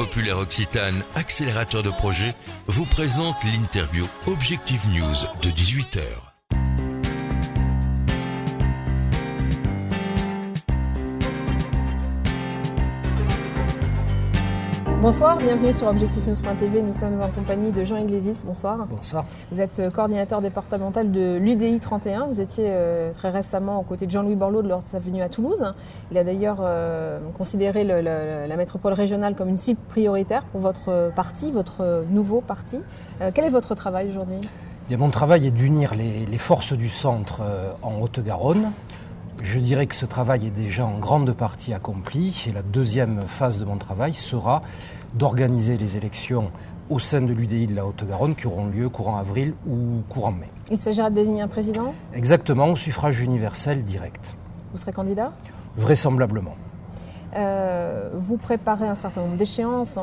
populaire occitane, accélérateur de projet, vous présente l'interview Objectif News de 18h. Bonsoir, bienvenue sur objectifnews.tv. Nous sommes en compagnie de Jean Iglesias. Bonsoir. Bonsoir. Vous êtes coordinateur départemental de l'UDI 31. Vous étiez très récemment aux côtés de Jean-Louis Borloo lors de sa venue à Toulouse. Il a d'ailleurs considéré la métropole régionale comme une cible prioritaire pour votre parti, votre nouveau parti. Quel est votre travail aujourd'hui ? Mon travail est d'unir les forces du centre en Haute-Garonne. Je dirais que ce travail est déjà en grande partie accompli et la deuxième phase de mon travail sera d'organiser les élections au sein de l'UDI de la Haute-Garonne qui auront lieu courant avril ou courant mai. Il s'agira de désigner un président ? Exactement, au suffrage universel direct. Vous serez candidat ? Vraisemblablement. Vous préparez un certain nombre d'échéances,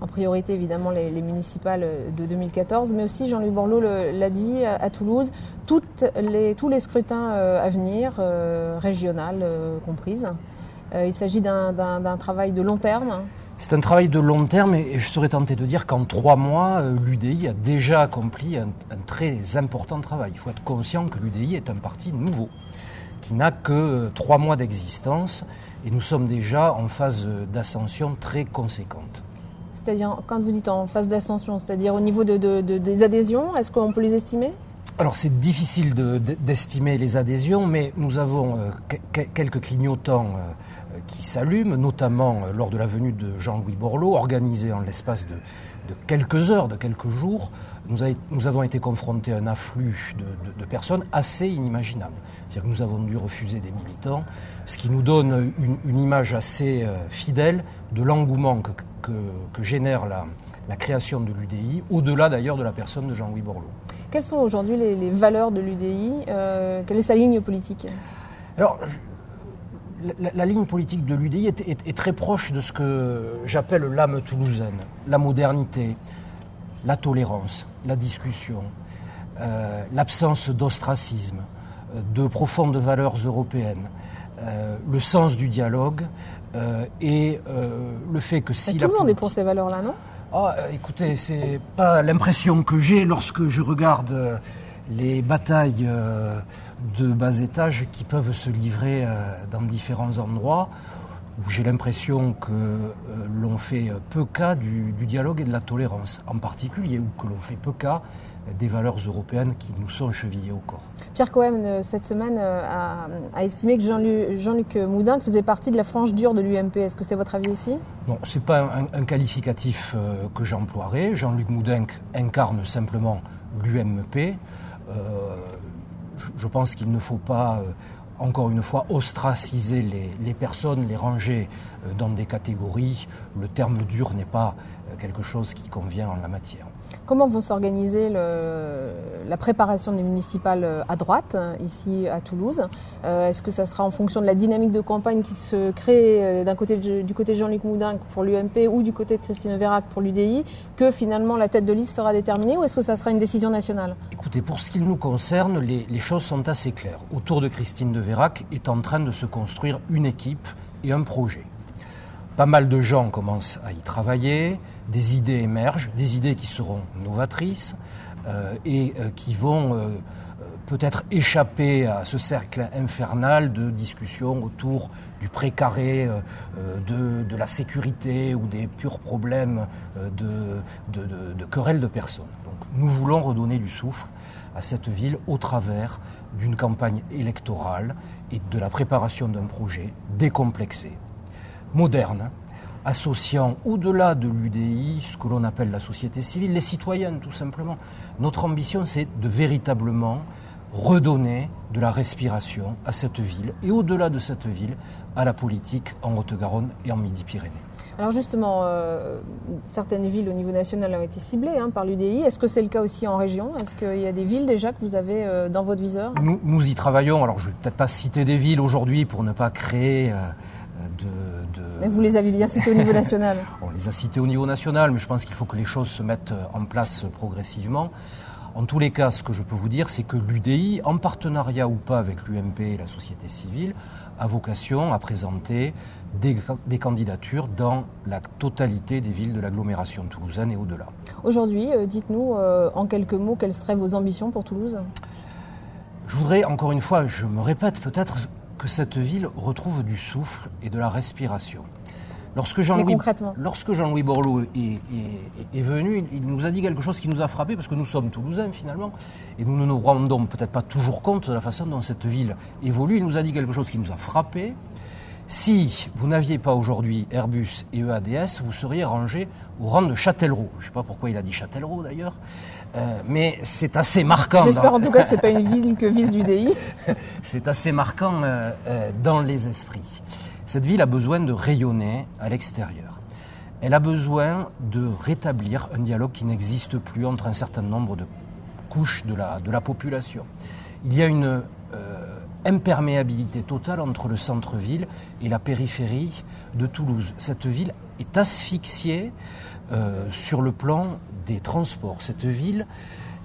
en priorité évidemment les municipales de 2014, mais aussi Jean-Louis Borloo l'a dit à Toulouse, tous les scrutins à venir, régionales comprises. Il s'agit d'un travail de long terme. C'est un travail de long terme et je serais tenté de dire qu'en 3 mois, l'UDI a déjà accompli un très important travail. Il faut être conscient que l'UDI est un parti nouveau, qui n'a que 3 mois d'existence et nous sommes déjà en phase d'ascension très conséquente. C'est-à-dire, quand vous dites en phase d'ascension, c'est-à-dire au niveau des adhésions, est-ce qu'on peut les estimer ? Alors c'est difficile d'estimer les adhésions, mais nous avons quelques clignotants qui s'allument, notamment lors de la venue de Jean-Louis Borloo, organisée en l'espace de quelques heures, de quelques jours. Nous avons été confrontés à un afflux de personnes assez inimaginable. C'est-à-dire que nous avons dû refuser des militants, ce qui nous donne une image assez fidèle de l'engouement que génère la création de l'UDI, au-delà d'ailleurs de la personne de Jean-Louis Borloo. Quelles sont aujourd'hui les valeurs de l'UDI ? Quelle est sa ligne politique ? Alors, la ligne politique de l'UDI est très proche de ce que j'appelle l'âme toulousaine, la modernité, la tolérance, la discussion, l'absence d'ostracisme, de profondes valeurs européennes, le sens du dialogue et le fait que si tout le monde est pour ces valeurs-là, non ? Écoutez, c'est pas l'impression que j'ai lorsque je regarde les batailles de bas étage qui peuvent se livrer dans différents endroits, où j'ai l'impression que l'on fait peu cas du dialogue et de la tolérance, en particulier, ou que l'on fait peu cas des valeurs européennes qui nous sont chevillées au corps. Pierre Cohen, cette semaine, a estimé que Jean-Luc Moudenc faisait partie de la frange dure de l'UMP. Est-ce que c'est votre avis aussi ? Non, ce n'est pas un qualificatif que j'emploierais. Jean-Luc Moudenc incarne simplement l'UMP. Je pense qu'il ne faut pas, encore une fois, ostraciser les personnes, les ranger dans des catégories. Le terme dur n'est pas quelque chose qui convient en la matière. Comment vont s'organiser la préparation des municipales à droite, ici à Toulouse ? Est-ce que ça sera en fonction de la dynamique de campagne qui se crée du côté de Jean-Luc Moudenc pour l'UMP ou du côté de Christine Vérac pour l'UDI, que finalement la tête de liste sera déterminée, ou est-ce que ça sera une décision nationale ? Écoutez, pour ce qui nous concerne, les choses sont assez claires. Autour de Christine de Vérac est en train de se construire une équipe et un projet. Pas mal de gens commencent à y travailler, des idées émergent, des idées qui seront novatrices et qui vont peut-être échapper à ce cercle infernal de discussions autour du précaré, de la sécurité ou des purs problèmes de querelles de personnes. Donc nous voulons redonner du souffle à cette ville au travers d'une campagne électorale et de la préparation d'un projet décomplexé, moderne, associant au-delà de l'UDI ce que l'on appelle la société civile, les citoyens tout simplement. Notre ambition, c'est de véritablement redonner de la respiration à cette ville et au-delà de cette ville, à la politique en Haute-Garonne et en Midi-Pyrénées. Alors justement, certaines villes au niveau national ont été ciblées par l'UDI. Est-ce que c'est le cas aussi en région ? Est-ce qu'il y a des villes déjà que vous avez dans votre viseur ? Nous y travaillons. Alors je ne vais peut-être pas citer des villes aujourd'hui pour ne pas créer Vous les avez bien citées au niveau national. On les a citées au niveau national, mais je pense qu'il faut que les choses se mettent en place progressivement. En tous les cas, ce que je peux vous dire, c'est que l'UDI, en partenariat ou pas avec l'UMP et la société civile, a vocation à présenter des candidatures dans la totalité des villes de l'agglomération toulousaine et au-delà. Aujourd'hui, dites-nous en quelques mots quelles seraient vos ambitions pour Toulouse ? Je voudrais, encore une fois, je me répète peut-être, que cette ville retrouve du souffle et de la respiration. Lorsque Jean-Louis Borloo est venu, il nous a dit quelque chose qui nous a frappé, parce que nous sommes Toulousains finalement, et nous ne nous rendons peut-être pas toujours compte de la façon dont cette ville évolue. Il nous a dit quelque chose qui nous a frappé. Si vous n'aviez pas aujourd'hui Airbus et EADS, vous seriez rangé au rang de Châtellerault. Je ne sais pas pourquoi il a dit Châtellerault d'ailleurs, mais c'est assez marquant. J'espère en tout cas que ce n'est pas une ville que vise l'UDI. C'est assez marquant dans les esprits. Cette ville a besoin de rayonner à l'extérieur. Elle a besoin de rétablir un dialogue qui n'existe plus entre un certain nombre de couches de la population. Il y a une imperméabilité totale entre le centre-ville et la périphérie de Toulouse. Cette ville est asphyxiée sur le plan des transports. Cette ville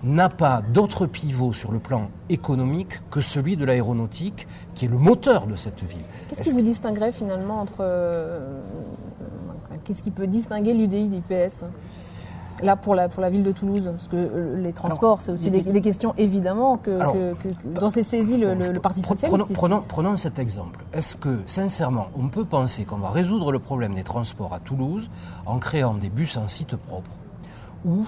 n'a pas d'autre pivot sur le plan économique que celui de l'aéronautique, qui est le moteur de cette ville. Qu'est-ce qui vous distinguerait finalement entre... qu'est-ce qui peut distinguer l'UDI d'IPS ? Là, pour la ville de Toulouse, parce que les transports, c'est aussi des questions évidemment dont s'est saisi le Parti socialiste. Prenons cet exemple. Est-ce que, sincèrement, on peut penser qu'on va résoudre le problème des transports à Toulouse en créant des bus en site propre ou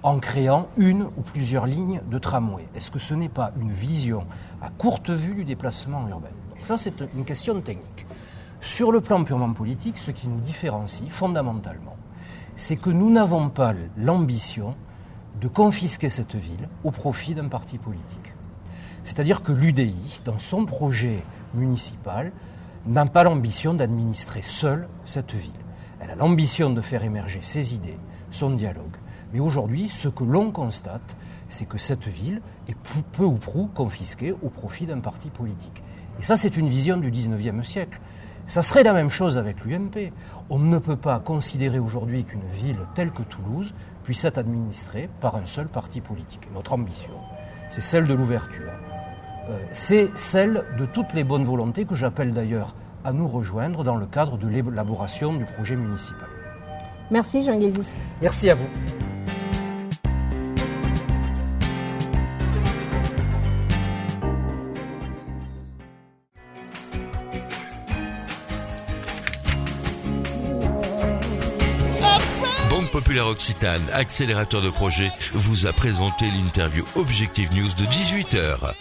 en créant une ou plusieurs lignes de tramway? Est-ce que ce n'est pas une vision à courte vue du déplacement urbain? Donc ça, c'est une question technique. Sur le plan purement politique, ce qui nous différencie fondamentalement, c'est que nous n'avons pas l'ambition de confisquer cette ville au profit d'un parti politique. C'est-à-dire que l'UDI, dans son projet municipal, n'a pas l'ambition d'administrer seule cette ville. Elle a l'ambition de faire émerger ses idées, son dialogue. Mais aujourd'hui, ce que l'on constate, c'est que cette ville est peu ou prou confisquée au profit d'un parti politique. Et ça, c'est une vision du 19e siècle. Ça serait la même chose avec l'UMP. On ne peut pas considérer aujourd'hui qu'une ville telle que Toulouse puisse être administrée par un seul parti politique. Notre ambition, c'est celle de l'ouverture. C'est celle de toutes les bonnes volontés que j'appelle d'ailleurs à nous rejoindre dans le cadre de l'élaboration du projet municipal. Merci Jean Guézis. Merci à vous. Banque Populaire Occitane, accélérateur de projet, vous a présenté l'interview Objectif News de 18h.